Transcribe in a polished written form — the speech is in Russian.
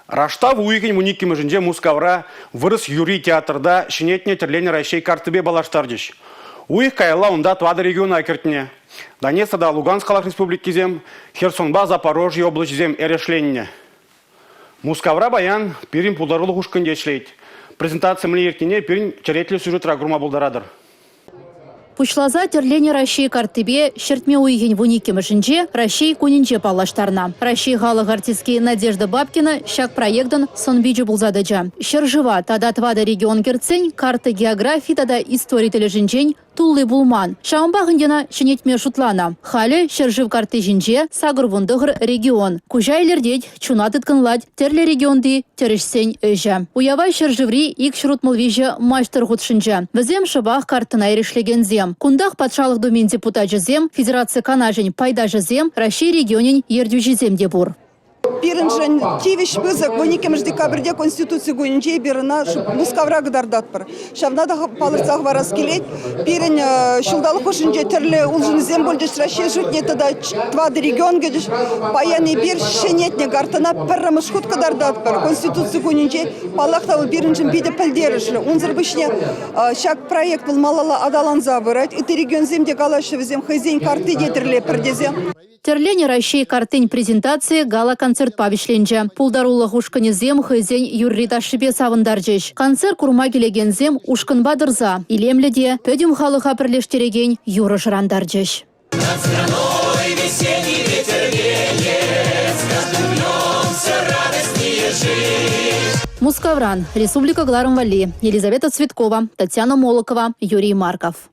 Раштав уйген муникки mëжінде Мускавра вырыс Юрий театрда шинетне терлені Россия картыбе балаштардыш. Уйх кайла унда твады региона акертіне. Донецкада Луганскалах республикизем, Херсонба Запорожье облачизем эрешленне. Мускавра баян пирин пулдарылы хушкынде шлейт. Презентация мле ертене пирин черетлі сюжет рагрума булдарадыр. Пучлаза терлені Россия картыбе шертме уйген вунике mëжінде Россия кунинче паллаштарна. Россия халық артистки Надежда Бабкина шак проектын сонбиджи булзадыжа. Шержыва тада твада регион керцень, карта географии тада истории тележинчень туллы булман. Шаумбағындена шынетме шутлана. Халі шержыв карты жинче сагырвундығыр регион. Кужайлердет чунатыткынлад терлі регионды терішсен өжі. Уявай шержыври ик шрутмылвижі майштыр ғутшынчы. Візем шыбақ картына ерешлегензем. Кундақ патшалық домен депутат жызем, Федерация канажын пайда жызем, Россия регионин ердю жызем дебур. Пиринжен тивиш пызык 12 декабрьде Конституция гуинче бирына Мускавра гдардатпыр. Шавнада палырцах варас келет. Пирин шулдалы хошинче терле улжынзем болдыш Россия жутне тада твады регион гедиш. Паяны бир шенетне гартына пыррамыш хут гдардатпыр. Конституция гуинче палахта пиринжен биде пылдерышлы. Унзыр бишне шак проект был малала адалан забырать. Это регион земде галашы везем хозяин карты детерле пердезем. Терлени Россия картын презентации гала-концерт павишленче. Пулдарулы хушканезем хызен юррита шипе савындаржеш. Концерт курма келегензем ушкын бадырза. Илемледе пөдім халыха бірлештереген юры жырандаржеш. Мускавран, Республика Гларым-Вали, Елизавета Цветкова, Татьяна Молокова, Юрий Марков.